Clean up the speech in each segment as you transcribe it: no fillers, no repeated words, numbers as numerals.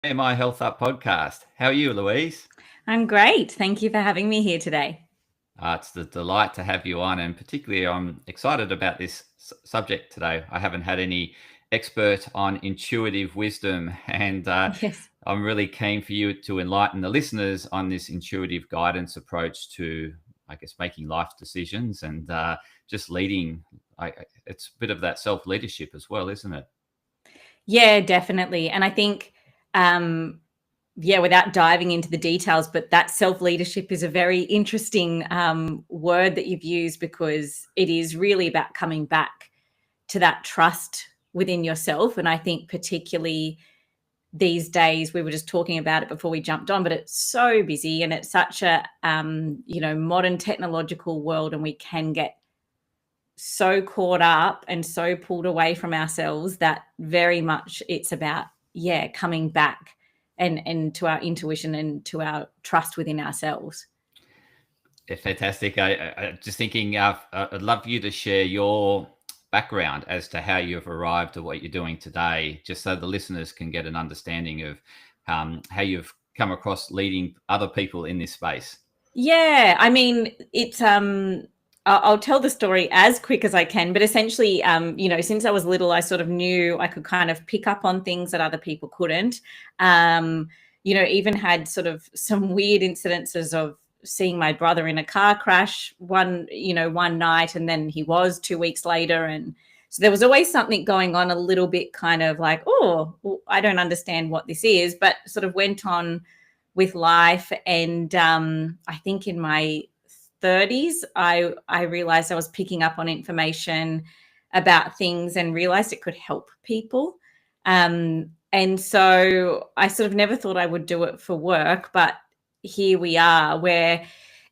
Me&My Health Up podcast. How are you, Louise? I'm great. Thank you for having me here today. It's a delight to have you on, and particularly I'm excited about this subject today. I haven't had any expert on intuitive wisdom, and Yes. I'm really keen for you to enlighten the listeners on this intuitive guidance approach to, I guess, making life decisions and just leading. It's a bit of that self-leadership as well, isn't it? Yeah, definitely. And I think, without diving into the details, but that self-leadership is a very interesting word that you've used, because it is really about coming back to that trust within yourself. And I think particularly these days, we were just talking about it before we jumped on, but it's so busy and it's such a, modern technological world, and we can get so caught up and so pulled away from ourselves that very much it's about coming back and to our intuition and to our trust within ourselves. Yeah, fantastic. I just thinking, I'd love for you to share your background as to how you've arrived at what you're doing today, just so the listeners can get an understanding of how you've come across leading other people in this space. Yeah, I mean, it's I'll tell the story as quick as I can, but essentially, since I was little, I sort of knew I could kind of pick up on things that other people couldn't. Even had sort of some weird incidences of seeing my brother in a car crash one night, and then he was 2 weeks later, and so there was always something going on, a little bit kind of like, oh, well, I don't understand what this is, but sort of went on with life. And I think in my 30s, I realized I was picking up on information about things and realized it could help people. And so I sort of never thought I would do it for work, but here we are, where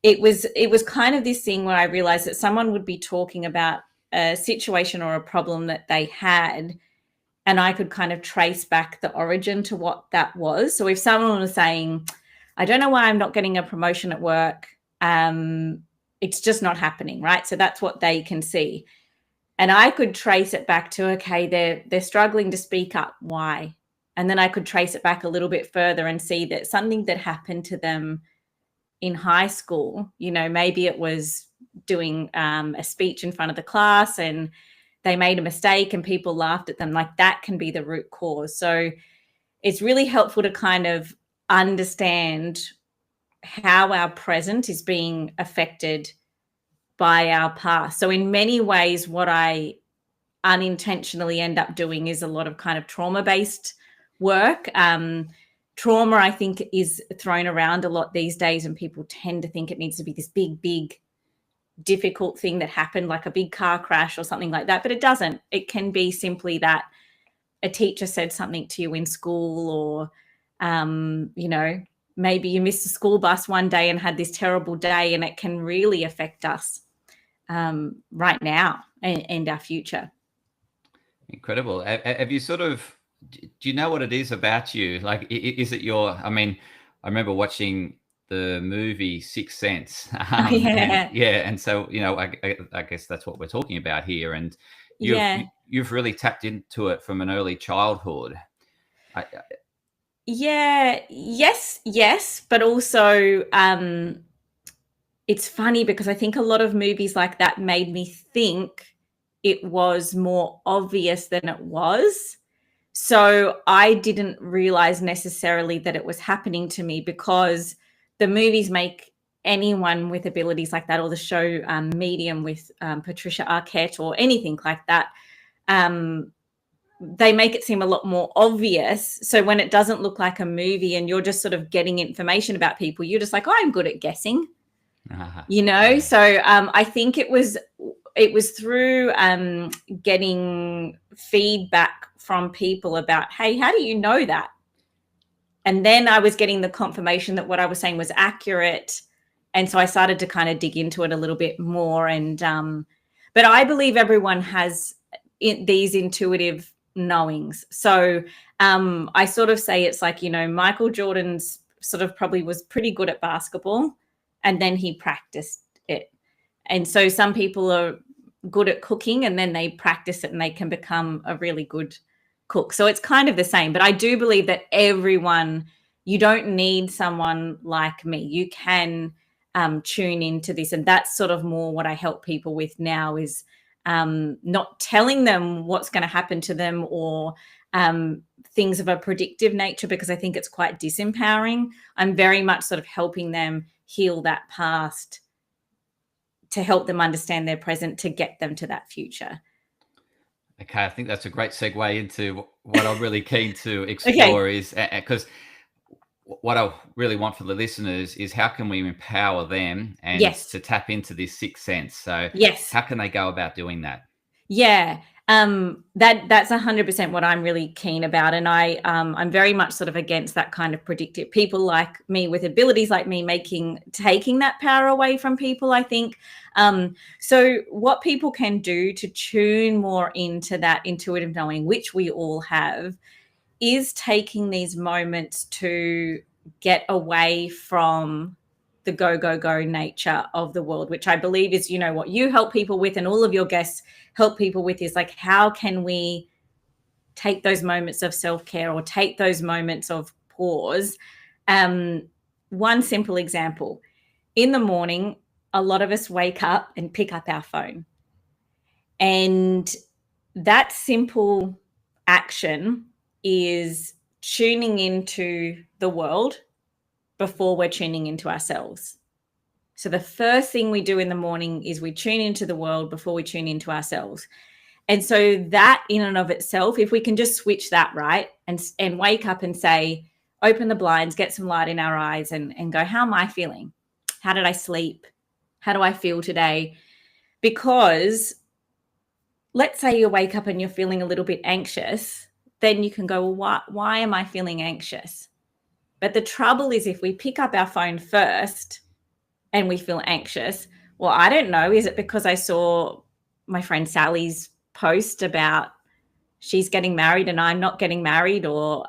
it was kind of this thing where I realized that someone would be talking about a situation or a problem that they had, and I could kind of trace back the origin to what that was. So if someone was saying, I don't know why I'm not getting a promotion at work, it's just not happening, right? So that's what they can see. And I could trace it back to, okay, they're struggling to speak up. Why? And then I could trace it back a little bit further and see that something that happened to them in high school, maybe it was doing a speech in front of the class and they made a mistake and people laughed at them. Like, that can be the root cause. So it's really helpful to kind of understand how our present is being affected by our past. So in many ways, what I unintentionally end up doing is a lot of kind of trauma-based work. Trauma, I think, is thrown around a lot these days, and people tend to think it needs to be this big, difficult thing that happened, like a big car crash or something like that. But it doesn't. It can be simply that a teacher said something to you in school, or, maybe you missed a school bus one day and had this terrible day, and it can really affect us right now and our future. Incredible. Have you sort of, do you know what it is about you? Like, is it I mean, I remember watching the movie Sixth Sense. And Yeah. yeah, and so, I guess that's what we're talking about here. And you've, Yeah. you've really tapped into it from an early childhood. I, Yeah. Yes. But also, it's funny because I think a lot of movies like that made me think it was more obvious than it was. So I didn't realize necessarily that it was happening to me, because the movies make anyone with abilities like that, or the show Medium with Patricia Arquette, or anything like that, they make it seem a lot more obvious. So when it doesn't look like a movie and you're just sort of getting information about people, you're just like, oh, I'm good at guessing. yeah. So I think it was through getting feedback from people about, hey, how do you know that? And then I was getting the confirmation that what I was saying was accurate, and so I started to kind of dig into it a little bit more. And but I believe everyone has these intuitive knowings. So I sort of say it's like, Michael Jordan's sort of probably was pretty good at basketball, and then he practiced it. And so some people are good at cooking and then they practice it and they can become a really good cook. So it's kind of the same, but I do believe that everyone, you don't need someone like me. You can tune into this. And that's sort of more what I help people with now, is not telling them what's going to happen to them, or things of a predictive nature, because I think it's quite disempowering. I'm very much sort of helping them heal that past to help them understand their present, to get them to that future. Okay, I think that's a great segue into what I'm really keen to explore Okay. is, because what I really want for the listeners is, how can we empower them and Yes. to tap into this sixth sense? So Yes. how can they go about doing that? Yeah. That's 100% what I'm really keen about. And I'm very much sort of against that kind of predictive, people like me with abilities like me taking that power away from people, I think. So what people can do to tune more into that intuitive knowing, which we all have, is taking these moments to get away from the go, go, go nature of the world, which I believe is, what you help people with, and all of your guests help people with, is like, how can we take those moments of self-care, or take those moments of pause? One simple example: in the morning, a lot of us wake up and pick up our phone. And that simple action is tuning into the world before we're tuning into ourselves. So the first thing we do in the morning is we tune into the world before we tune into ourselves. And so that in and of itself, if we can just switch that, right, and wake up and say, open the blinds, get some light in our eyes, and go, how am I feeling? How did I sleep? How do I feel today? Because let's say you wake up and you're feeling a little bit anxious, then you can go, well, why am I feeling anxious? But the trouble is, if we pick up our phone first and we feel anxious, well, I don't know, is it because I saw my friend Sally's post about she's getting married and I'm not getting married, or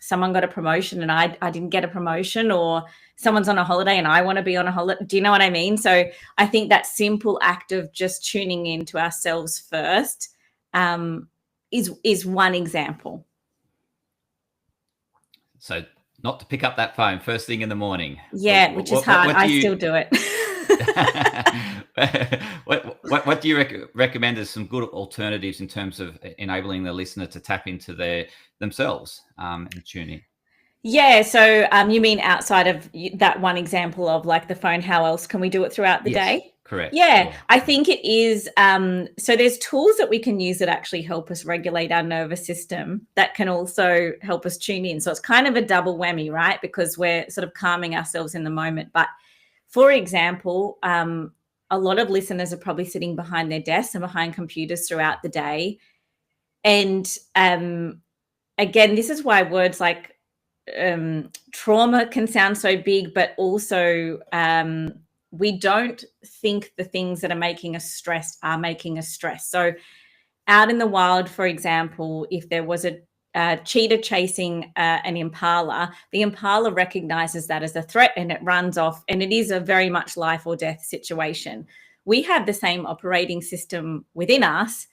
someone got a promotion and I didn't get a promotion, or someone's on a holiday and I want to be on a holiday? Do you know what I mean? So I think that simple act of just tuning into ourselves first is one example. So not to pick up that phone first thing in the morning. Yeah, which is hard. I still do it. What do you recommend as some good alternatives in terms of enabling the listener to tap into themselves and tune in? Yeah. So you mean outside of that one example of like the phone, how else can we do it throughout the day? Correct. Yeah, I think it is. So there's tools that we can use that actually help us regulate our nervous system, that can also help us tune in. So it's kind of a double whammy, right? Because we're sort of calming ourselves in the moment. But for example, a lot of listeners are probably sitting behind their desks and behind computers throughout the day. And again, this is why words like trauma can sound so big, but also we don't think the things that are making us stressed are making us stressed. So out in the wild, for example, if there was a cheetah chasing an impala, the impala recognizes that as a threat and it runs off, and it is a very much life or death situation. We have the same operating system within us,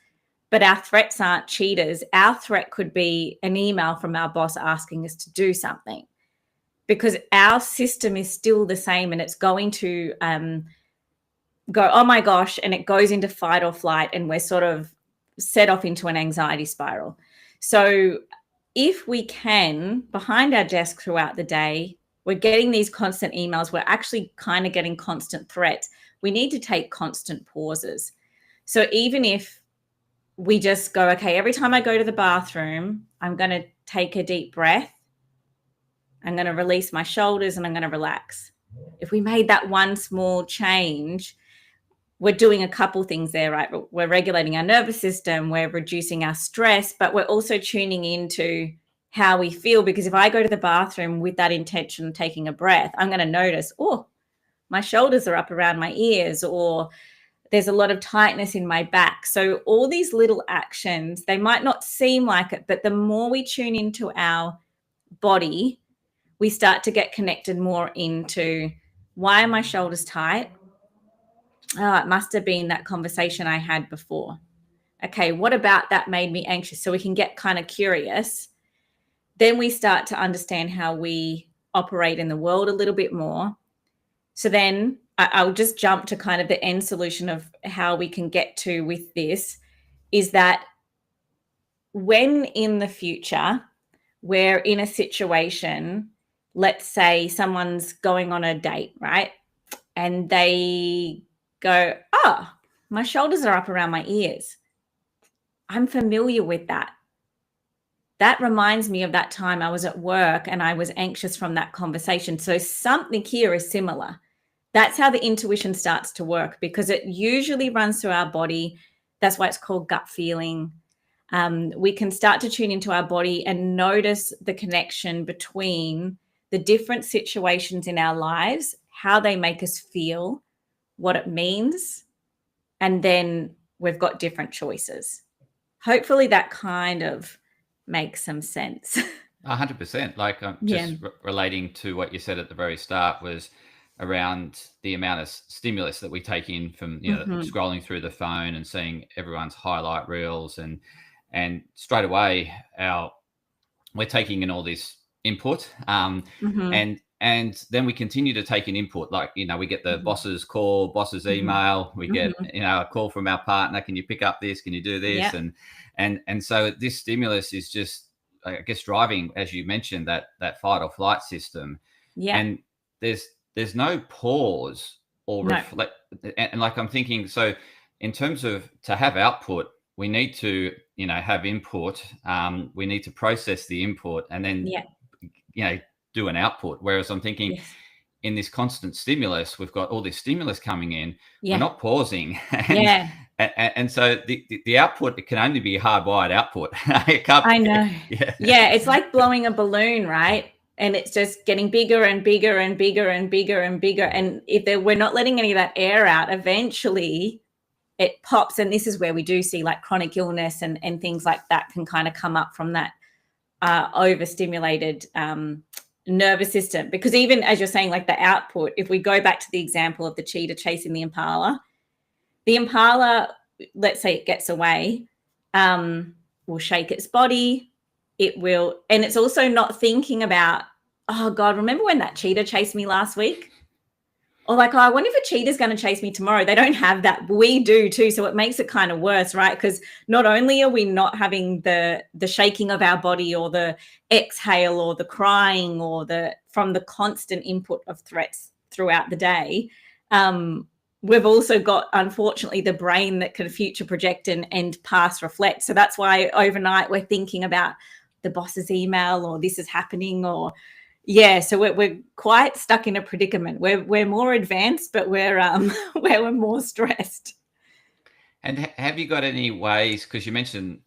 but our threats aren't cheetahs. Our threat could be an email from our boss asking us to do something, because our system is still the same, and it's going to go, oh my gosh, and it goes into fight or flight, and we're sort of set off into an anxiety spiral. So if we can, behind our desk throughout the day, we're getting these constant emails, we're actually kind of getting constant threats. We need to take constant pauses. So even if we just go, okay, every time I go to the bathroom, I'm going to take a deep breath. I'm going to release my shoulders and I'm going to relax. If we made that one small change, we're doing a couple things there, right? We're regulating our nervous system, we're reducing our stress, but we're also tuning into how we feel. Because if I go to the bathroom with that intention of taking a breath, I'm going to notice, oh, my shoulders are up around my ears, or there's a lot of tightness in my back. So all these little actions, they might not seem like it, but the more we tune into our body, we start to get connected more into, why are my shoulders tight? Oh, it must have been that conversation I had before. Okay, what about that made me anxious? So we can get kind of curious. Then we start to understand how we operate in the world a little bit more. So then I'll just jump to kind of the end solution of how we can get to with this is that when in the future we're in a situation, let's say someone's going on a date, right? And they go, oh, my shoulders are up around my ears. I'm familiar with that. That reminds me of that time I was at work and I was anxious from that conversation. So something here is similar. That's how the intuition starts to work, because it usually runs through our body. That's why it's called gut feeling. We can start to tune into our body and notice the connection between the different situations in our lives, how they make us feel, what it means, and then we've got different choices. Hopefully that kind of makes some sense. 100%. Like Yeah. just relating to what you said at the very start was around the amount of stimulus that we take in from scrolling through the phone and seeing everyone's highlight reels, and straight away we're taking in all this input, and then we continue to take an input, like we get the boss's call, boss's email, we get a call from our partner, can you pick up this, can you do this? Yeah. And so this stimulus is just, I guess, driving, as you mentioned, that fight or flight system. Yeah. And there's no pause or reflect. And like I'm thinking, so in terms of to have output, we need to have input, we need to process the input and then do an output. Whereas I'm thinking in this constant stimulus, we've got all this stimulus coming in, we're not pausing. And so the output, it can only be hardwired output. It can't, I know. Yeah, it's like blowing a balloon, right? And it's just getting bigger and bigger and bigger and bigger and bigger. And if we're not letting any of that air out, eventually it pops. And this is where we do see like chronic illness and things like that can kind of come up from that overstimulated nervous system. Because even as you're saying, like the output, if we go back to the example of the cheetah chasing the impala, let's say it gets away, will shake its body. It will, and it's also not thinking about, oh God, remember when that cheetah chased me last week? Or like, oh, I wonder if a cheetah's going to chase me tomorrow. They don't have that. We do too. So it makes it kind of worse, right? Because not only are we not having the shaking of our body or the exhale or the crying or from the constant input of threats throughout the day, we've also got, unfortunately, the brain that can future project and past reflect. So that's why overnight we're thinking about the boss's email or this is happening or so we're quite stuck in a predicament. We're more advanced, but we're more stressed. And have you got any ways, because you mentioned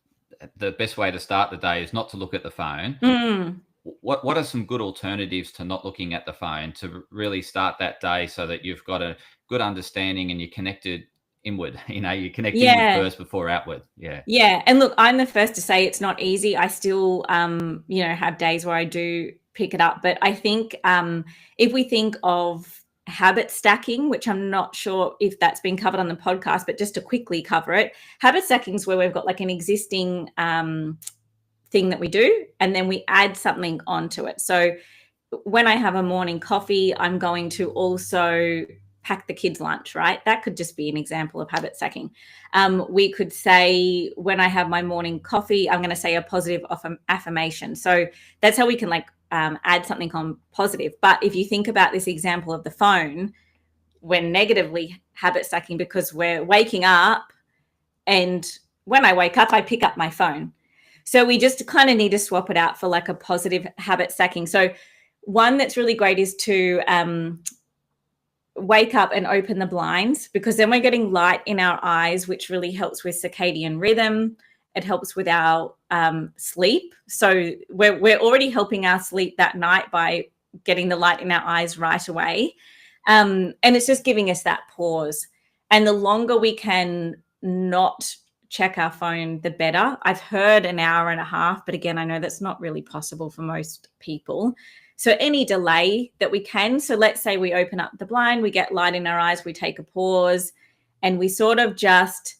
the best way to start the day is not to look at the phone. What are some good alternatives to not looking at the phone to really start that day so that you've got a good understanding and you're connected inward? You connect inward first before outward. Yeah. And look, I'm the first to say it's not easy. I still have days where I do pick it up. But I think if we think of habit stacking, which I'm not sure if that's been covered on the podcast, but just to quickly cover it, habit stacking is where we've got like an existing thing that we do, and then we add something onto it. So when I have a morning coffee, I'm going to also pack the kids' lunch, right? That could just be an example of habit stacking. We could say when I have my morning coffee, I'm going to say a positive affirmation. So that's how we can add something on positive. But if you think about this example of the phone, we're negatively habit stacking because we're waking up, and when I wake up, I pick up my phone. So we just kind of need to swap it out for like a positive habit stacking. So one that's really great is to wake up and open the blinds, because then we're getting light in our eyes, which really helps with circadian rhythm. It helps with our sleep. So we're already helping our sleep that night by getting the light in our eyes right away. And it's just giving us that pause. And the longer we can not check our phone, the better. I've heard an hour and a half, but again, I know that's not really possible for most people. So any delay that we can. So let's say we open up the blind, we get light in our eyes, we take a pause, and we sort of just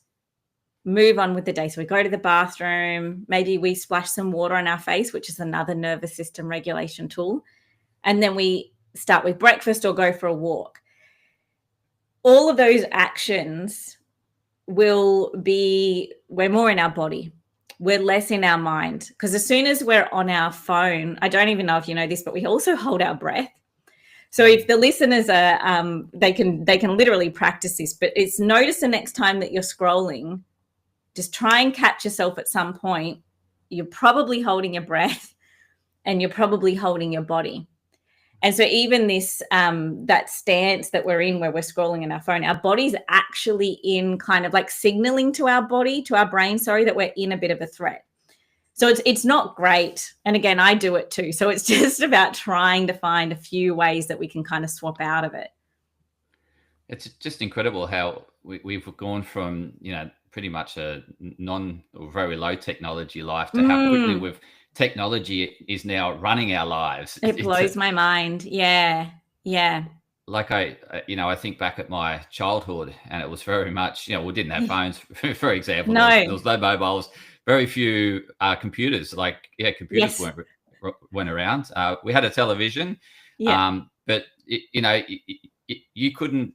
move on with the day. So we go to the bathroom, maybe we splash some water on our face, which is another nervous system regulation tool. And then we start with breakfast or go for a walk. All of those actions we're more in our body. We're less in our mind. Because as soon as we're on our phone, I don't even know if you know this, but we also hold our breath. So if the listeners are, they can literally practice this, but it's notice the next time that you're scrolling, just try and catch yourself at some point. You're probably holding your breath and you're probably holding your body. And so even this, that stance that we're in where we're scrolling in our phone, our body's actually in kind of like signaling to our body, to our brain, that we're in a bit of a threat. So it's not great. And again, I do it too. So it's just about trying to find a few ways that we can kind of swap out of it. It's just incredible how we've gone from, pretty much a non or very low technology life to how quickly technology is now running our lives. It blows my mind. Yeah. Like I think back at my childhood, and it was very much, we didn't have phones, for example. No. There was no mobiles, very few computers. Computers weren't around. We had a television, but you couldn't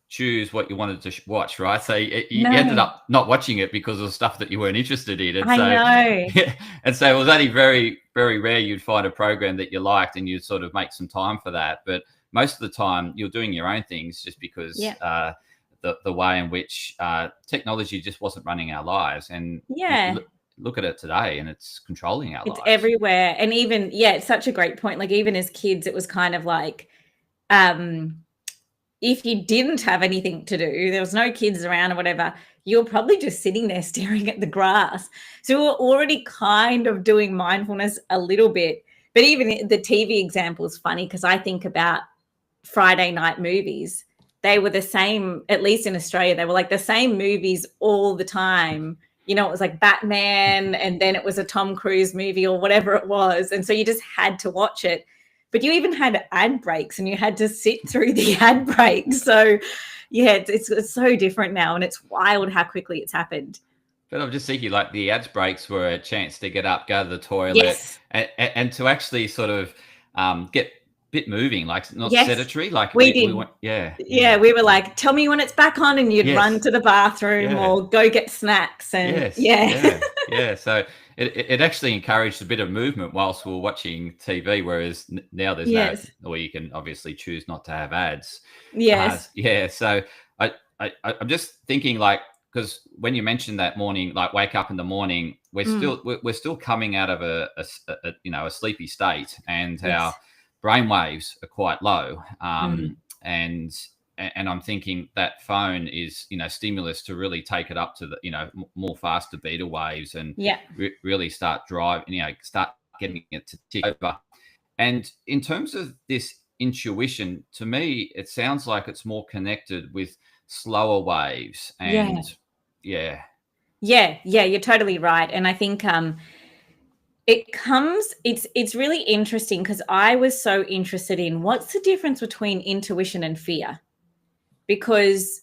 choose what you wanted to watch, right? So you ended up not watching it because of stuff that you weren't interested in. And I know. Yeah, and so it was only very, very rare you'd find a program that you liked and you'd sort of make some time for that. But most of the time you're doing your own things just because the way in which technology just wasn't running our lives. And look at it today and it's controlling our lives. It's everywhere. And even, it's such a great point. Like even as kids, it was kind of like, if you didn't have anything to do, there was no kids around or whatever, you're probably just sitting there staring at the grass. So we're already kind of doing mindfulness a little bit. But even the TV example is funny because I think about Friday night movies. They were the same, at least in Australia, they were like the same movies all the time. It was like Batman and then it was a Tom Cruise movie or whatever it was. And so you just had to watch it. But you even had ad breaks and you had to sit through the ad breaks. So, it's so different now and it's wild how quickly it's happened. But I'm just thinking like the ads breaks were a chance to get up, go to the toilet and to actually sort of get a bit moving, like not sedentary. Like we did. We were like, tell me when it's back on and you'd run to the bathroom or go get snacks. And So it actually encouraged a bit of movement whilst we were watching TV, whereas now there's no, or you can obviously choose not to have ads. So I'm just thinking like, because when you mentioned that morning, like wake up in the morning, we're still coming out of a sleepy state, and our brain waves are quite low, and I'm thinking that phone is stimulus to really take it up to the more faster beta waves and really start start getting it to tick over. And in terms of this intuition, to me it sounds like it's more connected with slower waves and you're totally right. And I think it's really interesting because I was so interested in what's the difference between intuition and fear, because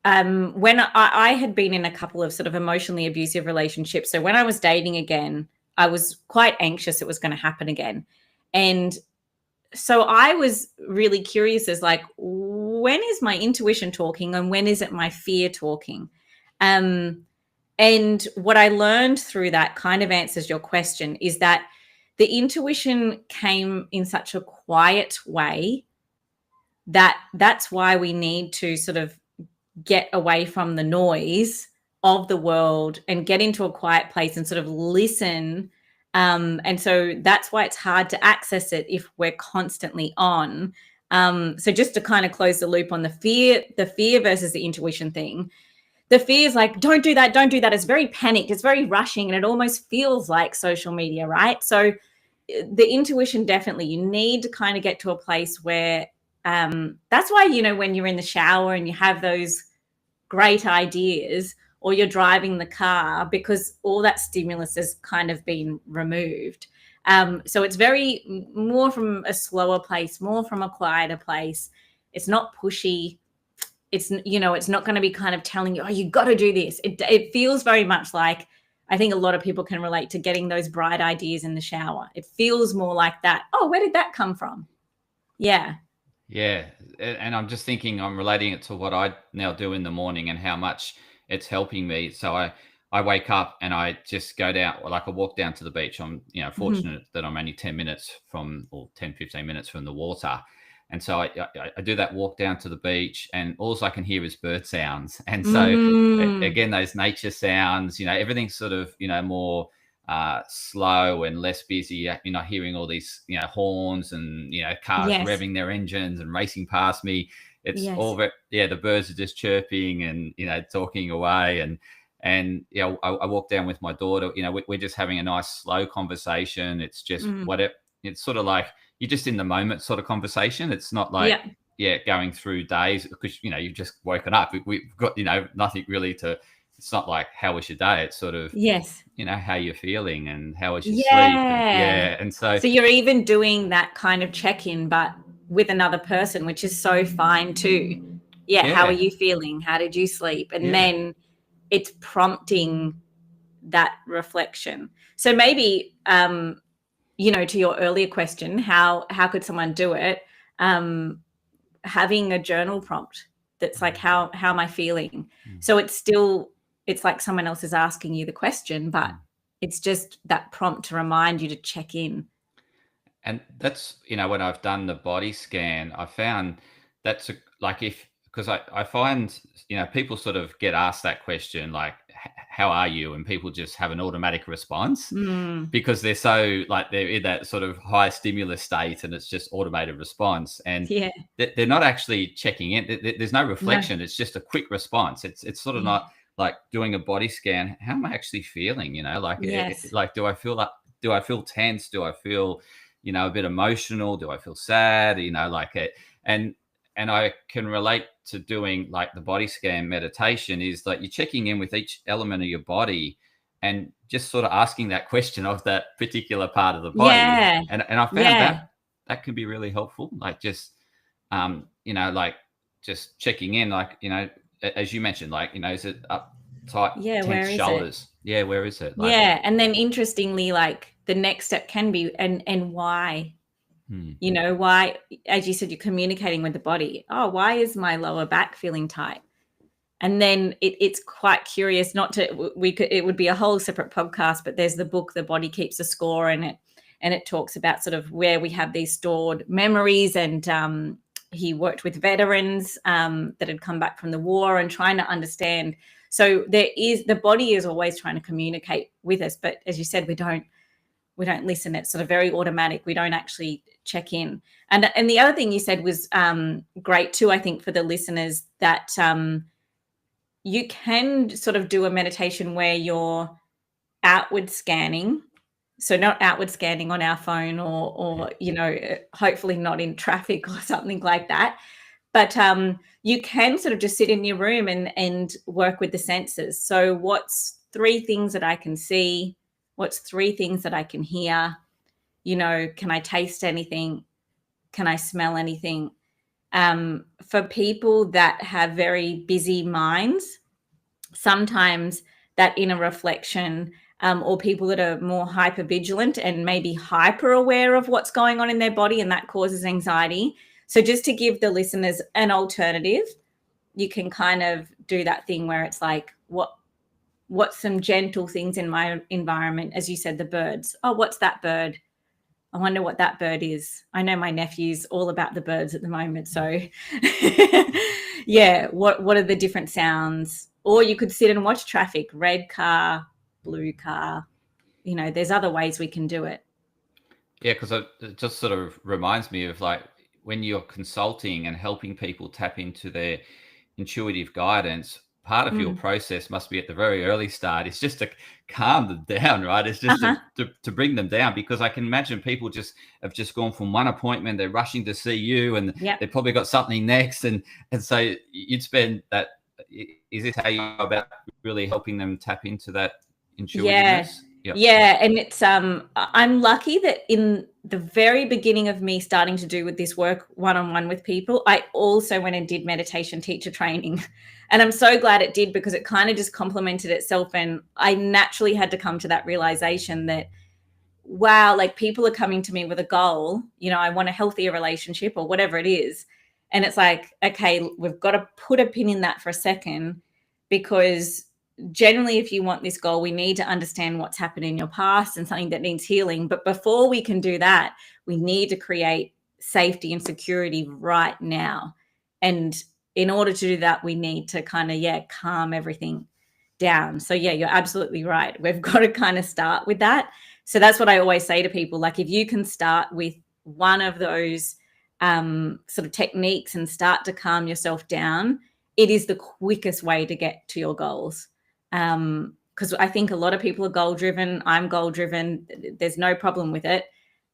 when I had been in a couple of sort of emotionally abusive relationships, so when I was dating again, I was quite anxious it was going to happen again. And so I was really curious as like, when is my intuition talking and when is it my fear talking? And what I learned through that kind of answers your question is that the intuition came in such a quiet way that's why we need to sort of get away from the noise of the world and get into a quiet place and sort of listen. And so that's why it's hard to access it if we're constantly on. So just to kind of close the loop on the fear versus the intuition thing. The fear is like, don't do that. It's very panicked. It's very rushing. And it almost feels like social media, right? So the intuition, definitely, you need to kind of get to a place where that's why, when you're in the shower and you have those great ideas or you're driving the car, because all that stimulus has kind of been removed. So it's very more from a slower place, more from a quieter place. It's not pushy. it's, you know, it's not going to be kind of telling you, oh, you got to do this. It feels very much like, I think a lot of people can relate to getting those bright ideas in the shower. It feels more like that. Oh, where did that come from? Yeah. Yeah. And I'm just thinking, I'm relating it to what I now do in the morning and how much it's helping me. So I wake up and I just go down, like I walk down to the beach. I'm, fortunate that I'm only 10 minutes from, or 10, 15 minutes from the water. And so I do that walk down to the beach, and all I can hear is bird sounds. And so again, those nature sounds, everything's sort of, more slow and less busy. You're not hearing all these, horns and, cars Yes. revving their engines and racing past me. It's Yes. all the birds are just chirping and, talking away. And I walk down with my daughter, we're just having a nice slow conversation. It's just it's sort of like you're just in the moment sort of conversation. It's not like, going through days, because, you've just woken up. We've got, nothing really to, it's not like, how was your day? It's sort of, Yes. how you're feeling and how was your sleep. And so you're even doing that kind of check-in, but with another person, which is so fine too. How are you feeling? How did you sleep? And then it's prompting that reflection. So maybe, to your earlier question, how could someone do it? Having a journal prompt that's like, how am I feeling? So it's like someone else is asking you the question, but it's just that prompt to remind you to check in. And that's, when I've done the body scan, I found that's because I find, people sort of get asked that question, like, how are you? And people just have an automatic response because they're so, like, they're in that sort of high stimulus state, and it's just automated response. And they're not actually checking in. There's no reflection. No. It's just a quick response. It's sort of not like doing a body scan. How am I actually feeling? Like, do I feel tense? Do I feel, a bit emotional? Do I feel sad? And I can relate to doing like the body scan meditation, is like you're checking in with each element of your body and just sort of asking that question of that particular part of the body. And I found that can be really helpful. Like just, like just checking in, like, as you mentioned, like, is it up tight, tense shoulders? Where is it? Like, and then interestingly, like the next step can be, and why? Why, as you said, you're communicating with the body. Oh, why is my lower back feeling tight? And then it's quite curious, it would be a whole separate podcast, but there's the book, The Body Keeps a Score, and it talks about sort of where we have these stored memories. And he worked with veterans that had come back from the war and trying to understand. So the body is always trying to communicate with us, but as you said, we don't listen. It's sort of very automatic. We don't actually check in. And the other thing you said was great too, I think, for the listeners, that you can sort of do a meditation where you're outward scanning. So not outward scanning on our phone or hopefully not in traffic or something like that. But you can sort of just sit in your room and work with the senses. So what's 3 things that I can see? What's 3 things that I can hear? Can I taste anything? Can I smell anything? For people that have very busy minds, sometimes that inner reflection, or people that are more hypervigilant and maybe hyper aware of what's going on in their body, and that causes anxiety. So just to give the listeners an alternative, you can kind of do that thing where it's like, what's some gentle things in my environment? As you said, the birds. Oh, what's that bird? I wonder what that bird is. I know my nephew's all about the birds at the moment. So what are the different sounds? Or you could sit and watch traffic, red car, blue car. There's other ways we can do it. Yeah, because it just sort of reminds me of like when you're consulting and helping people tap into their intuitive guidance, part of your process must be at the very early start. It's just to calm them down, right? It's just to bring them down, because I can imagine people have just gone from one appointment, they're rushing to see you, and they've probably got something next. And so you'd spend that. Is this how you go about really helping them tap into that intuitiveness? Yep. Yeah, and it's I'm lucky that in the very beginning of me starting to do with this work one-on-one with people, I also went and did meditation teacher training. And I'm so glad it did, because it kind of just complemented itself, and I naturally had to come to that realization that, wow, like, people are coming to me with a goal, I want a healthier relationship or whatever it is. And it's like, okay, we've got to put a pin in that for a second, because generally, if you want this goal, we need to understand what's happened in your past and something that needs healing. But before we can do that, we need to create safety and security right now. And in order to do that, we need to kind of, calm everything down. So yeah, you're absolutely right. We've got to kind of start with that. So that's what I always say to people. Like, if you can start with one of those sort of techniques and start to calm yourself down, it is the quickest way to get to your goals. Because I think a lot of people are goal driven. I'm goal driven. There's no problem with it.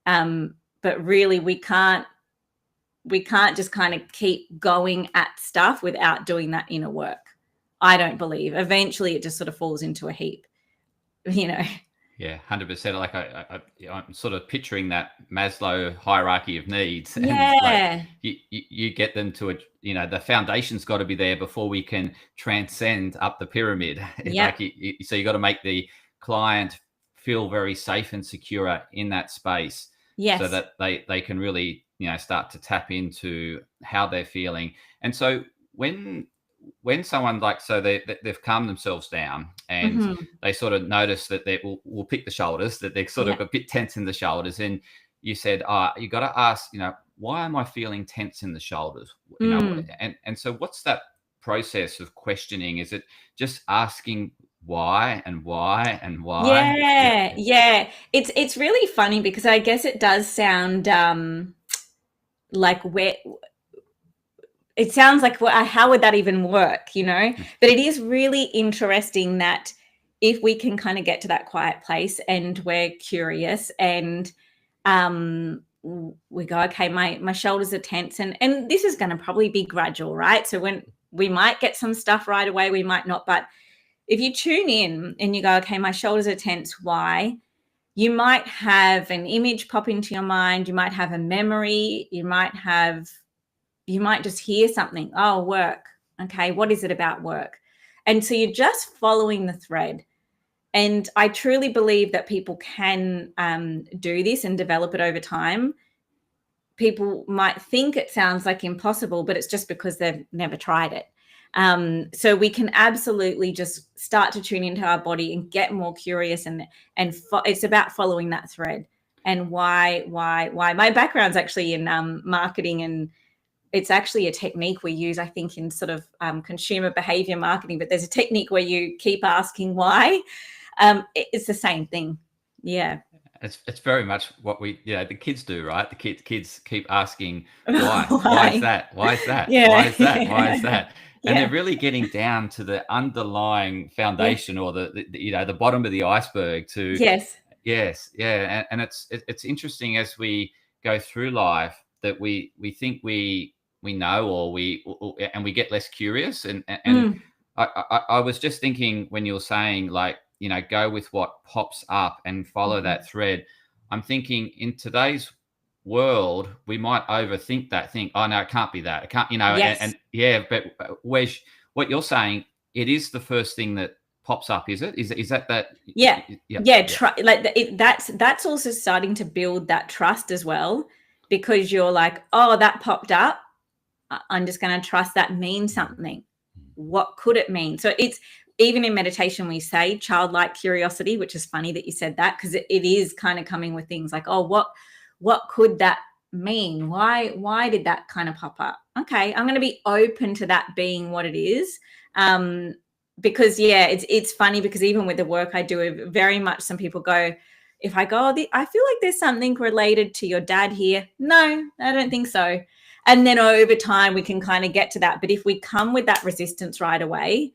But really, we can't just kind of keep going at stuff without doing that inner work. I don't believe. Eventually, it just sort of falls into a heap, Yeah, 100%. Like I'm sort of picturing that Maslow hierarchy of needs, and like Yeah. you get them to the foundation's got to be there before we can transcend up the pyramid. Yep. So you got to make the client feel very safe and secure in that space, Yes. so that they can really start to tap into how they're feeling. And so when someone they've calmed themselves down, and Mhm. they sort of notice that we'll pick the shoulders, that they're sort of Yeah. a bit tense in the shoulders, and you said, you got to ask, why am I feeling tense in the shoulders? And so what's that process of questioning? Is it just asking why and why and why? Yeah. Yeah. It's really funny, because I guess it does sound like, where it sounds like, how would that even work, But it is really interesting that if we can kind of get to that quiet place and we're curious, and we go, okay, my shoulders are tense, and this is going to probably be gradual, right? So when we might get some stuff right away, we might not. But if you tune in and you go, okay, my shoulders are tense, why? You might have an image pop into your mind. You might have a memory. You might just hear something. Oh, work. Okay, what is it about work? And so you're just following the thread. And I truly believe that people can do this and develop it over time. People might think it sounds like impossible, but it's just because they've never tried it. So we can absolutely just start to tune into our body and get more curious, and it's about following that thread. And why my background's actually in marketing, and it's actually a technique we use, I think, in sort of consumer behavior marketing. But there's a technique where you keep asking why. It's the same thing. Yeah. It's very much what the kids do, right? The kids keep asking why is that? Why is that? Yeah. Why is that? Why is that? And Yeah. they're really getting down to the underlying Yes. foundation, or the bottom of the iceberg to. Yes. Yes, yeah, and it's interesting as we go through life that we think we know, and we get less curious, and Mm. I was just thinking when you were saying, like, go with what pops up and follow Mhm. that thread. I'm thinking in today's world we might overthink that. Think, oh no, it can't be that. It can't, Yes. and yeah, but where's what you're saying? It is the first thing that pops up, is it? Is that? Yeah. Yeah, Yeah. yeah. That's also starting to build that trust as well, because you're like, oh, that popped up. I'm just going to trust that means something. What could it mean? So it's, even in meditation, we say childlike curiosity, which is funny that you said that, because it is kind of coming with things like, oh, what could that mean? Why did that kind of pop up? Okay, I'm going to be open to that being what it is. Because it's funny, because even with the work I do, very much some people go, if I go, I feel like there's something related to your dad here. No, I don't think so. And then over time we can kind of get to that. But if we come with that resistance right away,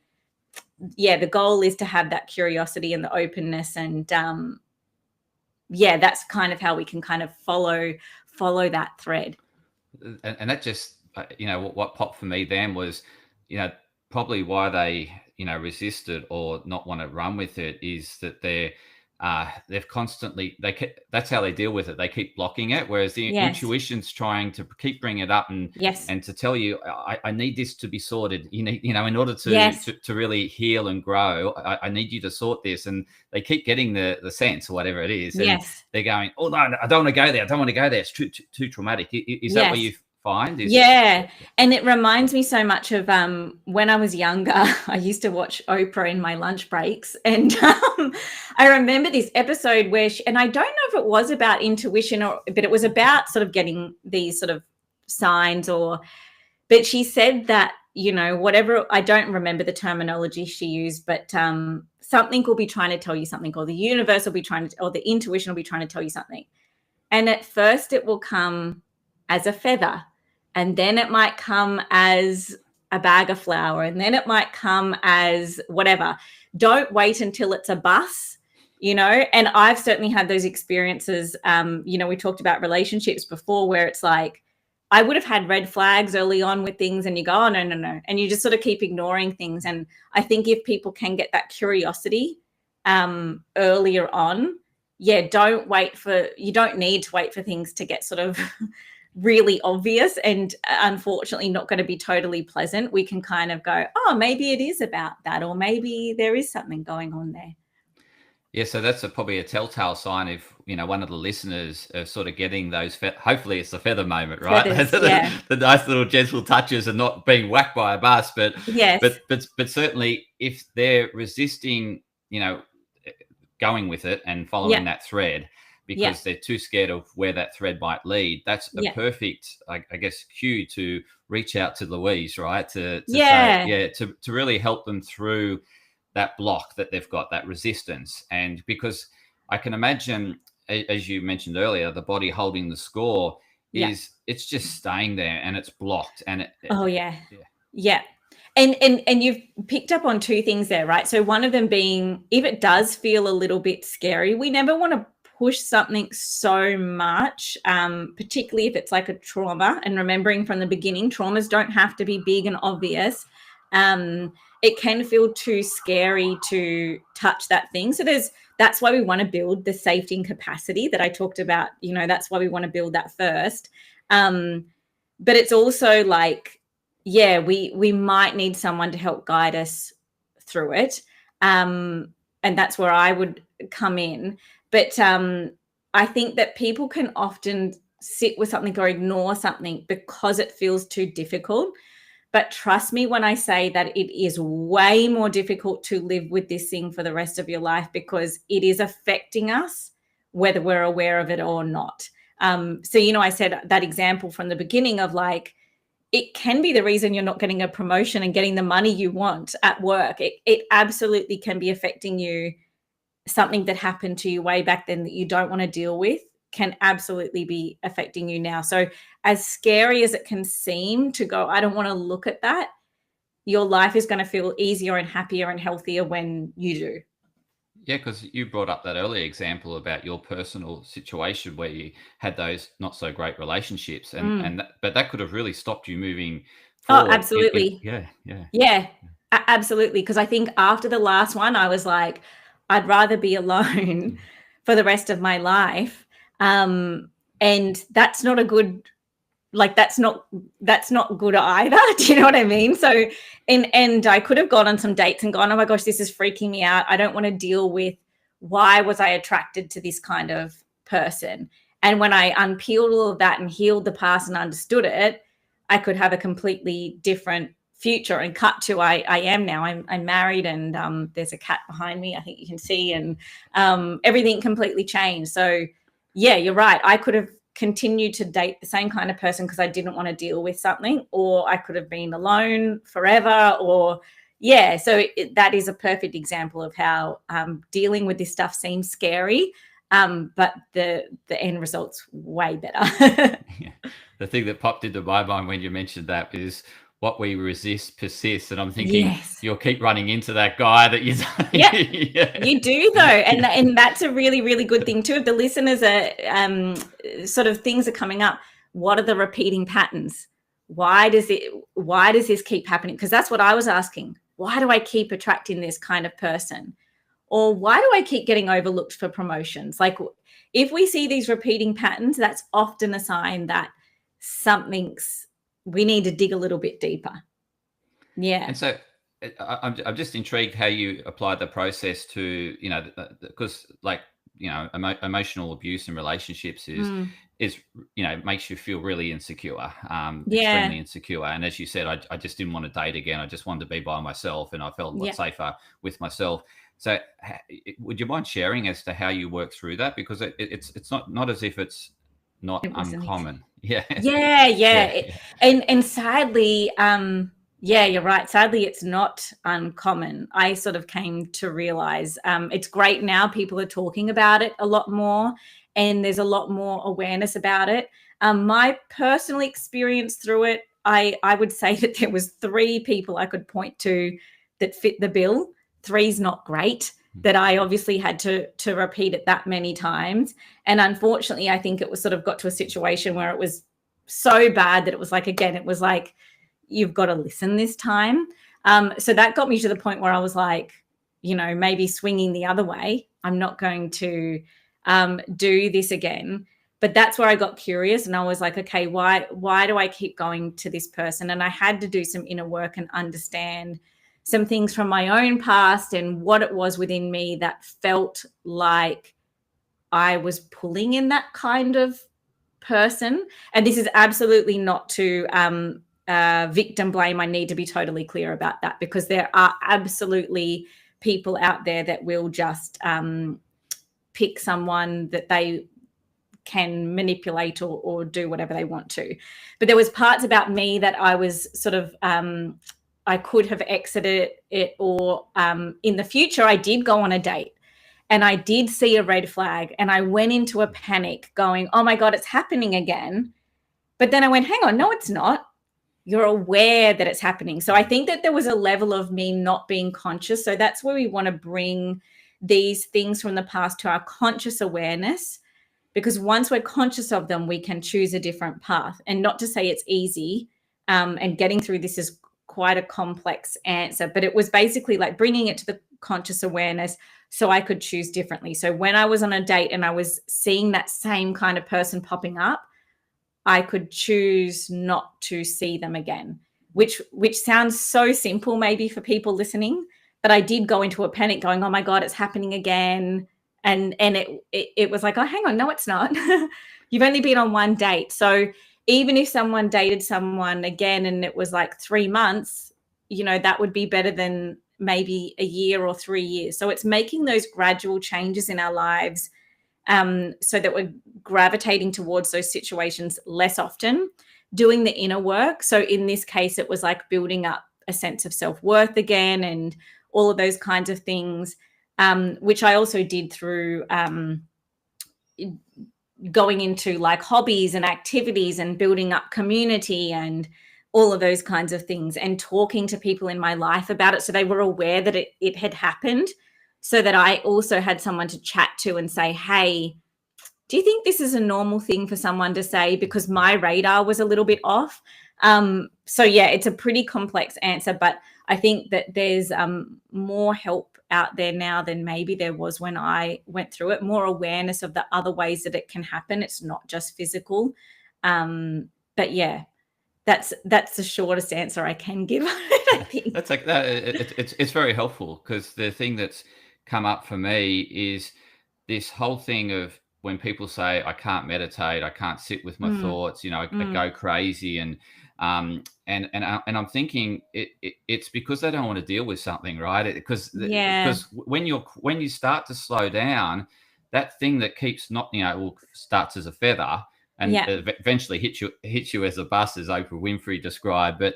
the goal is to have that curiosity and the openness, and that's kind of how we can kind of follow that thread. And that just what popped for me then was, probably why they resist it or not want to run with it, is that they've constantly that's how they deal with it. They keep blocking it, whereas the Yes. intuition's trying to keep bringing it up Yes. and to tell you, I need this to be sorted. You need, in order Yes. to really heal and grow, I need you to sort this. And they keep getting the sense or whatever it is, and Yes. they're going, oh no, I don't want to go there. I don't want to go there. It's too traumatic. Is that what Yes. you find? Yeah. And it reminds me so much of when I was younger, I used to watch Oprah in my lunch breaks. And I remember this episode where and I don't know if it was about intuition but it was about sort of getting these sort of signs but she said that, whatever, I don't remember the terminology she used, but something will be trying to tell you something, or the universe will be or the intuition will be trying to tell you something. And at first it will come as a feather, and then it might come as a bag of flour, and then it might come as whatever. Don't wait until it's a bus, and I've certainly had those experiences. We talked about relationships before where it's like, I would have had red flags early on with things, and you go, oh, no. And you just sort of keep ignoring things. And I think if people can get that curiosity earlier on, you don't need to wait for things to get sort of really obvious and unfortunately not going to be totally pleasant. We can kind of go, oh, maybe it is about that, or maybe there is something going on there. Yeah, so that's probably a telltale sign if one of the listeners are sort of getting those. Hopefully, it's the feather moment, right? Feathers, yeah. The nice little gentle touches and not being whacked by a bus. But yes, but certainly, if they're resisting, going with it and following that thread because they're too scared of where that thread might lead, that's a perfect, I guess, cue to reach out to Louise, right? To say, to really help them through that block that they've got, that resistance. And because I can imagine, as you mentioned earlier, the body holding the score it's just staying there and it's blocked. And And you've picked up on two things there, right? So one of them being, if it does feel a little bit scary, we never want to push something so much, particularly if it's like a trauma. And remembering from the beginning, traumas don't have to be big and obvious. It can feel too scary to touch that thing. So that's why we want to build the safety and capacity that I talked about. That's why we want to build that first. But it's also like, we might need someone to help guide us through it. And that's where I would come in. But I think that people can often sit with something or ignore something because it feels too difficult. But trust me when I say that it is way more difficult to live with this thing for the rest of your life, because it is affecting us, whether we're aware of it or not. So, I said that example from the beginning of like, it can be the reason you're not getting a promotion and getting the money you want at work. It absolutely can be affecting you. Something that happened to you way back then that you don't want to deal with can absolutely be affecting you now. So as scary as it can seem to go, I don't want to look at that, your life is going to feel easier and happier and healthier when you do. Yeah, because you brought up that earlier example about your personal situation where you had those not so great relationships, but that could have really stopped you moving forward. Oh, absolutely. Absolutely. Because I think after the last one, I was like, I'd rather be alone for the rest of my life. And that's not a good, that's not good either. Do you know what I mean? So, and I could have gone on some dates and gone, oh my gosh, this is freaking me out. I don't want to deal with why was I attracted to this kind of person. And when I unpeeled all of that and healed the past and understood it, I could have a completely different future. And cut to I am now. I'm married, and there's a cat behind me, I think you can see, and everything completely changed. So yeah, you're right. I could have continued to date the same kind of person because I didn't want to deal with something, or I could have been alone forever, or so that is a perfect example of how dealing with this stuff seems scary, but the end result's way better. The thing that popped into my mind when you mentioned that is what we resist persists. And I'm thinking you'll keep running into that guy that you you do though. And that's a really, really good thing too. If the listeners are sort of things are coming up, what are the repeating patterns? Why does this keep happening? Because that's what I was asking. Why do I keep attracting this kind of person? Or why do I keep getting overlooked for promotions? Like, if we see these repeating patterns, that's often a sign that we need to dig a little bit deeper. Yeah. And so I'm just intrigued how you apply the process to, because like, emotional abuse in relationships is, makes you feel really insecure, Yeah. extremely insecure. And as you said, I just didn't want to date again. I just wanted to be by myself, and I felt a lot Yeah. safer with myself. So would you mind sharing as to how you work through that? Because it's not as if it's not It wasn't. uncommon. Yeah. Yeah. Yeah. And sadly, yeah, you're right. Sadly, it's not uncommon. I sort of came to realize it's great now. People are talking about it a lot more, and there's a lot more awareness about it. My personal experience through it, I would say that there was 3 people I could point to that fit the bill. 3's not great, that I obviously had to repeat it that many times. And unfortunately, I think it was sort of got to a situation where it was so bad that it was like, again, it was like, you've got to listen this time. So that got me to the point where I was like, maybe swinging the other way. I'm not going to do this again. But that's where I got curious, and I was like, okay, why do I keep going to this person? And I had to do some inner work and understand some things from my own past and what it was within me that felt like I was pulling in that kind of person. And this is absolutely not to victim blame. I need to be totally clear about that, because there are absolutely people out there that will just pick someone that they can manipulate or do whatever they want to. But there was parts about me that I was sort of I could have exited it, or in the future I did go on a date and I did see a red flag and I went into a panic going, oh my God, it's happening again. But then I went, hang on, no, it's not. You're aware that it's happening. So I think that there was a level of me not being conscious. So that's where we want to bring these things from the past to our conscious awareness, because once we're conscious of them, we can choose a different path. And not to say it's easy, and getting through this is quite a complex answer, but it was basically like bringing it to the conscious awareness so I could choose differently. So when I was on a date and I was seeing that same kind of person popping up, I could choose not to see them again, which sounds so simple maybe for people listening, but I did go into a panic going, oh my God, it's happening again. And it was like, oh, hang on, no, it's not. You've only been on one date. So even if someone dated someone again and it was like 3 months, that would be better than maybe a year or 3 years. So it's making those gradual changes in our lives, so that we're gravitating towards those situations less often, doing the inner work. So in this case, it was like building up a sense of self-worth again and all of those kinds of things, which I also did through going into like hobbies and activities and building up community and all of those kinds of things, and talking to people in my life about it so they were aware that it had happened, so that I also had someone to chat to and say, hey, do you think this is a normal thing for someone to say? Because my radar was a little bit off. So yeah, it's a pretty complex answer, but I think that there's more help out there now than maybe there was when I went through it, more awareness of the other ways that it can happen. It's not just physical. But yeah, that's the shortest answer I can give. I think. That's like that. It's very helpful, because the thing that's come up for me is this whole thing of when people say, I can't meditate, I can't sit with my thoughts, I go crazy, and I'm thinking it's because they don't want to deal with something, right? Because Yeah. when you start to slow down, that thing that keeps not, starts as a feather and Yeah. eventually hits you as a bus, as Oprah Winfrey described. But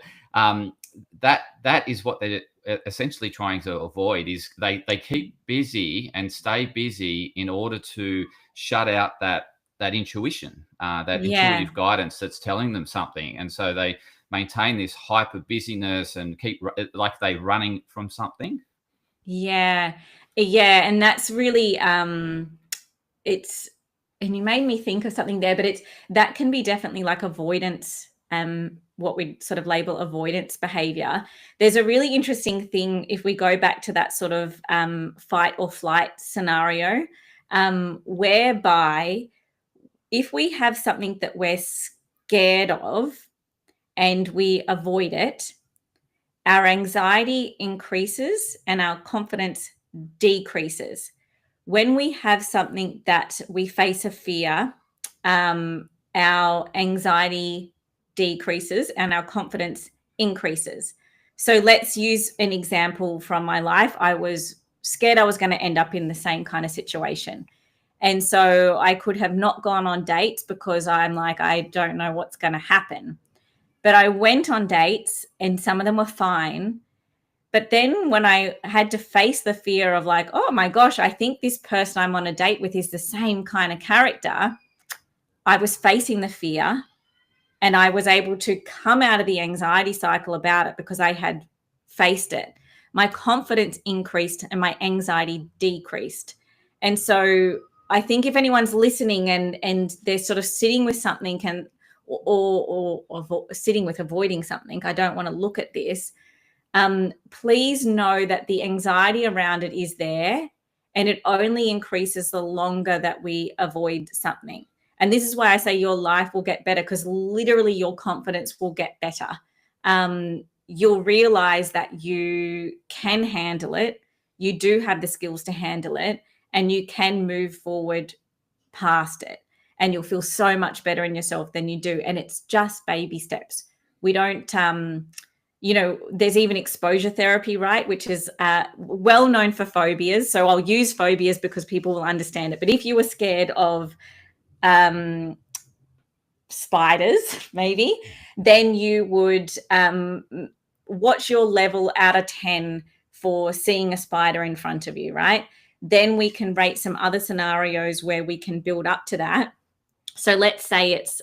that is what they're essentially trying to avoid, is they keep busy and stay busy in order to shut out that intuition, that Yeah. intuitive guidance that's telling them something. And so they maintain this hyper busyness and keep like they running from something. Yeah. Yeah. And that's really it's and you made me think of something there, but it's that can be definitely like avoidance what we sort of label avoidance behavior, there's a really interesting thing if we go back to that sort of fight or flight scenario, whereby if we have something that we're scared of and we avoid it, our anxiety increases and our confidence decreases. When we have something that we face a fear, our anxiety decreases and our confidence increases. So let's use an example from my life. I was scared I was going to end up in the same kind of situation. And so I could have not gone on dates because I'm like, I don't know what's going to happen. But I went on dates and some of them were fine. But then when I had to face the fear of like, oh my gosh, I think this person I'm on a date with is the same kind of character, I was facing the fear and I was able to come out of the anxiety cycle about it because I had faced it. My confidence increased and my anxiety decreased. And so I think if anyone's listening and they're sort of sitting with something or sitting with avoiding something, I don't want to look at this. Please know that the anxiety around it is there and it only increases the longer that we avoid something. And this is why I say your life will get better, because literally your confidence will get better. You'll realize that you can handle it. You do have the skills to handle it and you can move forward past it. And you'll feel so much better in yourself than you do. And it's just baby steps. We don't, there's even exposure therapy, right? Which is well known for phobias. So I'll use phobias because people will understand it. But if you were scared of spiders, maybe, then you would watch your level out of 10 for seeing a spider in front of you, right? Then we can rate some other scenarios where we can build up to that. So let's say it's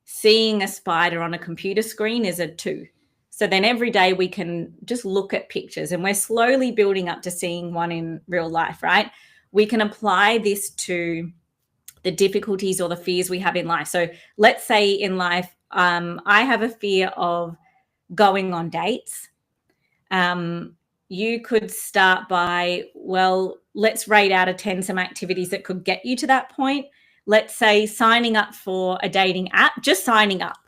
seeing a spider on a computer screen is a 2. So then every day we can just look at pictures and we're slowly building up to seeing one in real life, right? We can apply this to the difficulties or the fears we have in life. So let's say in life, I have a fear of going on dates. You could start by, well, let's rate out of 10 some activities that could get you to that point. Let's say signing up for a dating app, just signing up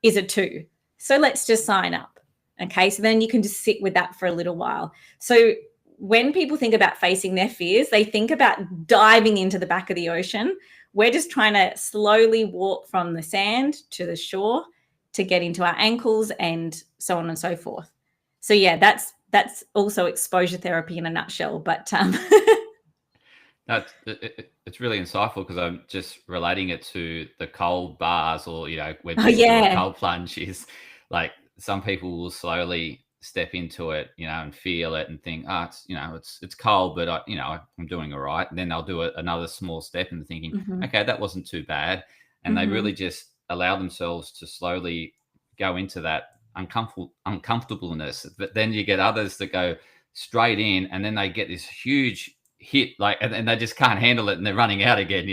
is a 2. So let's just sign up. Okay. So then you can just sit with that for a little while. So when people think about facing their fears, they think about diving into the back of the ocean. We're just trying to slowly walk from the sand to the shore to get into our ankles and so on and so forth. So yeah, that's also exposure therapy in a nutshell. But it's really insightful because I'm just relating it to the cold bars, or when people do a cold plunge, is like some people will slowly step into it, and feel it and think, it's cold, but I'm doing all right. And then they'll do another small step and thinking, okay, that wasn't too bad. And they really just allow themselves to slowly go into that uncomfortableness. But then you get others that go straight in and then they get this huge hit, and they just can't handle it and they're running out again,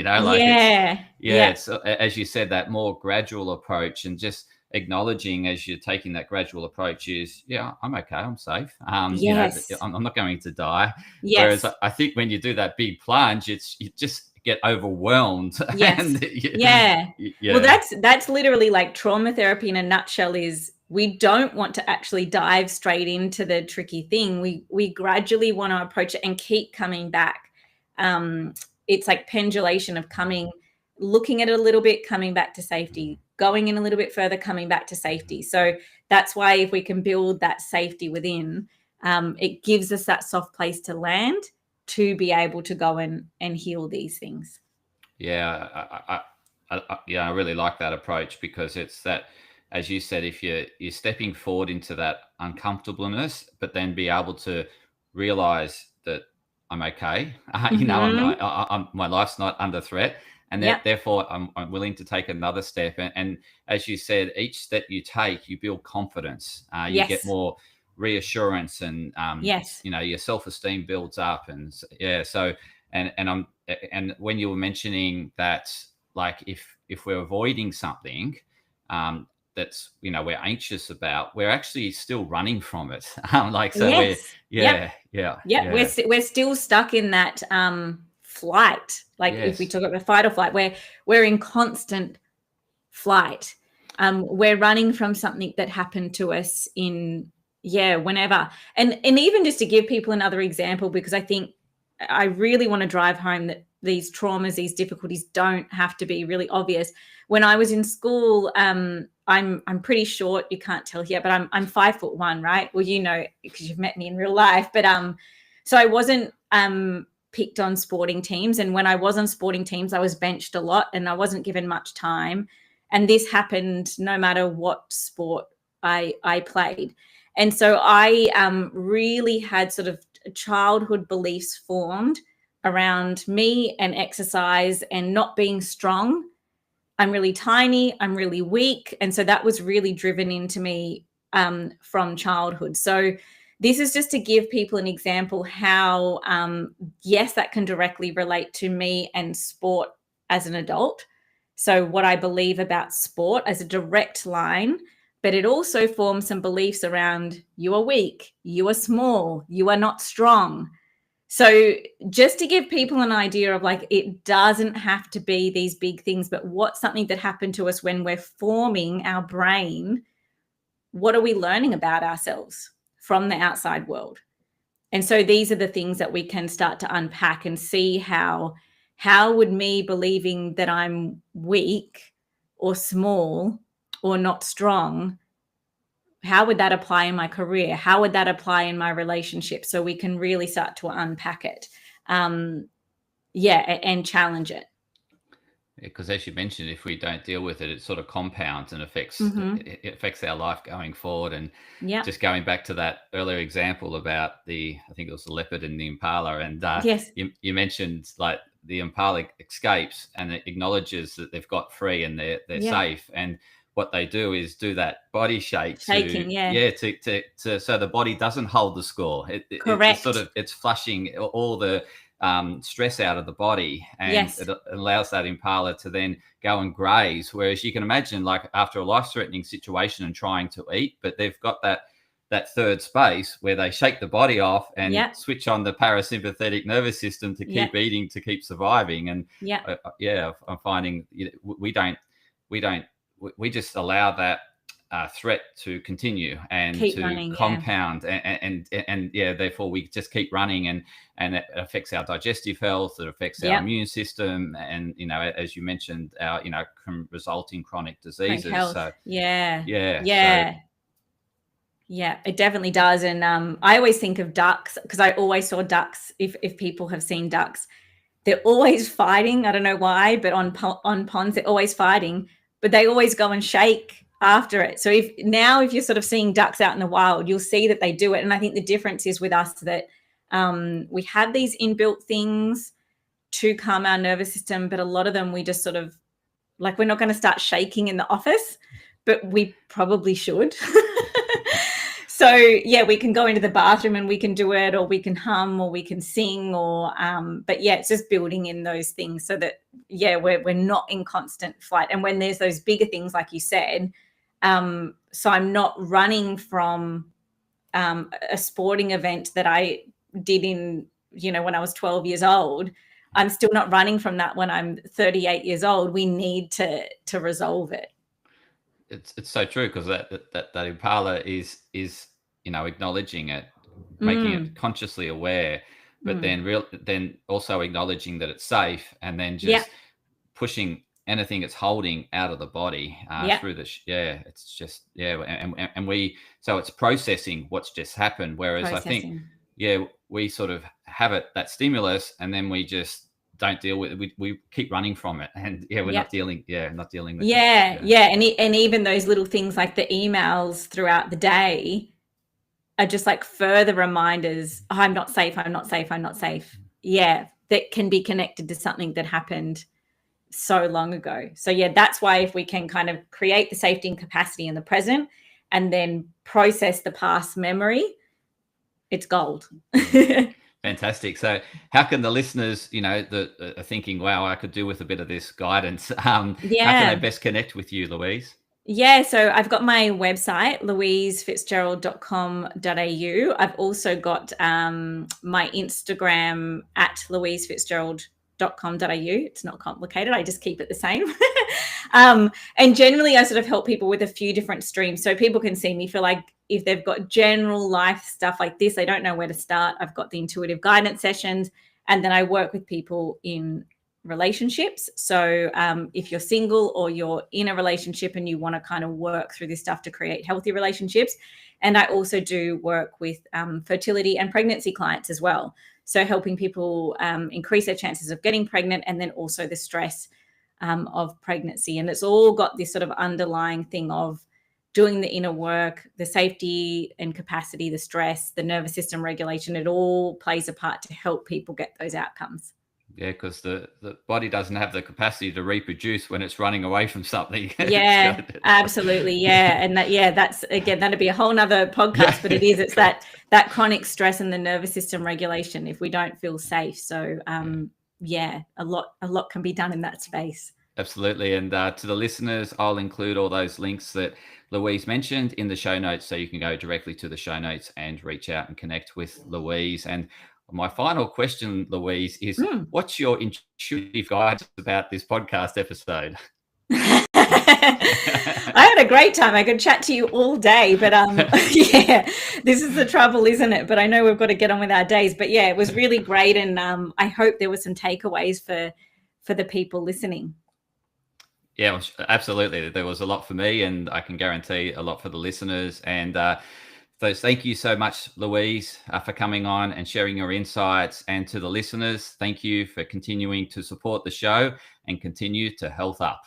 It's, as you said, that more gradual approach, and just acknowledging as you're taking that gradual approach is, I'm okay, I'm safe. I'm not going to die. Whereas I think when you do that big plunge, you just get overwhelmed. Well, that's literally like trauma therapy in a nutshell. Is we don't want to actually dive straight into the tricky thing. We gradually want to approach it and keep coming back. It's like pendulation of looking at it a little bit, coming back to safety, going in a little bit further, coming back to safety. So that's why if we can build that safety within, it gives us that soft place to land to be able to go and heal these things. Yeah, I really like that approach, because it's that, as you said, if you're stepping forward into that uncomfortableness, but then be able to realize that I'm okay, my life's not under threat. And therefore, I'm willing to take another step. And as you said, each step you take, you build confidence. You get more reassurance, and your self-esteem builds up. And so and when you were mentioning that, like if we're avoiding something, that's, we're anxious about, we're actually still running from it. Like, so we're, Yes. Yep. yeah, yeah, Yep. yeah, We're still stuck in that flight. Like if we yes, talk about fight or flight, we're in constant flight. We're running from something that happened to us in whenever. And even just to give people another example, because I think I really want to drive home that these traumas, these difficulties don't have to be really obvious. When I was in school, I'm pretty short. You can't tell here, but I'm 5'1", right? Well, because you've met me in real life. But so I wasn't picked on sporting teams, and when I was on sporting teams, I was benched a lot, and I wasn't given much time. And this happened no matter what sport I played. And so I really had sort of childhood beliefs formed around me and exercise and not being strong. I'm really tiny, I'm really weak. And so that was really driven into me from childhood. So this is just to give people an example how, yes, that can directly relate to me and sport as an adult. So what I believe about sport as a direct line, but it also forms some beliefs around you are weak, you are small, you are not strong. So just to give people an idea of like, it doesn't have to be these big things, but what's something that happened to us when we're forming our brain? What are we learning about ourselves from the outside world? And so these are the things that we can start to unpack and see how would me believing that I'm weak or small or not strong, how would that apply in my career? How would that apply in my relationship? So we can really start to unpack it. And challenge it. because as you mentioned, if we don't deal with it, it sort of compounds and affects Mm-hmm. it affects our life going forward. And Yeah. just going back to that earlier example about I think it was the leopard and the impala, and Yes. you mentioned like the impala escapes and it acknowledges that they've got free and they're Yeah. safe. And what they do is do that body shake Shaking. Yeah. to so the body doesn't hold the score. It's sort Correct. of, it's flushing all the stress out of the body, and Yes. it allows that impala to then go and graze. Whereas you can imagine, like after a life-threatening situation and trying to eat, but they've got that third space where they shake the body off and Yeah. switch on the parasympathetic nervous system to keep Yeah. eating, to keep surviving. And Yeah. I'm finding we just allow that threat to continue and Keep to running. Yeah. compound, and therefore we just keep running, and it affects our digestive health, it affects our Yeah. immune system, and as you mentioned, our can result in chronic Chronic diseases. health. So Yeah. yeah, so Yeah. Yeah, it definitely does. And I always think of ducks because I always saw ducks. If people have seen ducks, they're always fighting. I don't know why, but on ponds, they're always fighting, but they always go and shake after it. So if you're sort of seeing ducks out in the wild, you'll see that they do it. And I think the difference is with us that we have these inbuilt things to calm our nervous system, but a lot of them we just sort of like, we're not going to start shaking in the office, but we probably should. So yeah, we can go into the bathroom and we can do it, or we can hum, or we can sing, or but yeah, it's just building in those things so that we're not in constant flight. And when there's those bigger things, like you said, so I'm not running from a sporting event that I did in when I was 12 years old. I'm still not running from that when I'm 38 years old. We need to resolve it. it's so true, because that impala is acknowledging it, making it consciously aware, but then also acknowledging that it's safe, and then Yeah. just pushing anything it's holding out of the body Yeah. through the it's just and we, so it's processing what's just happened. Whereas I think we sort of have that stimulus, and then we just don't deal with it. We keep running from it, and we're not dealing with and it. and even those little things like the emails throughout the day are just like further reminders. Oh, I'm not safe, I'm not safe, I'm not safe. That can be connected to something that happened so long ago. So that's why if we can kind of create the safety and capacity in the present and then process the past memory, it's gold. Fantastic. So how can the listeners, that are thinking, wow, I could do with a bit of this guidance, how can they best connect with you, Louise? Yeah, so I've got my website, louisefitzgerald.com.au. I've also got my Instagram at louisefitzgerald.com.au. It's not complicated. I just keep it the same. And generally, I sort of help people with a few different streams. So people can see me for, like, if they've got general life stuff like this, they don't know where to start. I've got the intuitive guidance sessions. And then I work with people in relationships. So if you're single or you're in a relationship and you want to kind of work through this stuff to create healthy relationships. And I also do work with fertility and pregnancy clients as well. So helping people increase their chances of getting pregnant, and then also the stress of pregnancy. And it's all got this sort of underlying thing of doing the inner work, the safety and capacity, the stress, the nervous system regulation. It all plays a part to help people get those outcomes. Yeah, because the body doesn't have the capacity to reproduce when it's running away from something. Yeah, absolutely. Yeah. And that's, again, that'd be a whole nother podcast, but it's that chronic stress and the nervous system regulation if we don't feel safe. So a lot can be done in that space. Absolutely. And to the listeners, I'll include all those links that Louise mentioned in the show notes, so you can go directly to the show notes and reach out and connect with Louise. And my final question, Louise, is what's your intuitive guidance about this podcast episode? I had a great time. I could chat to you all day, but this is the trouble, isn't it? But I know we've got to get on with our days. But yeah, it was really great, and I hope there were some takeaways for the people listening. Yeah, absolutely. There was a lot for me, and I can guarantee a lot for the listeners. And so thank you so much, Louise, for coming on and sharing your insights. And to the listeners, thank you for continuing to support the show and continue to health up.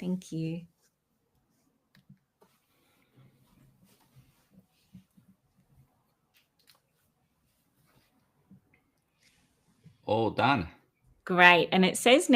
Thank you. All done. Great. And it says now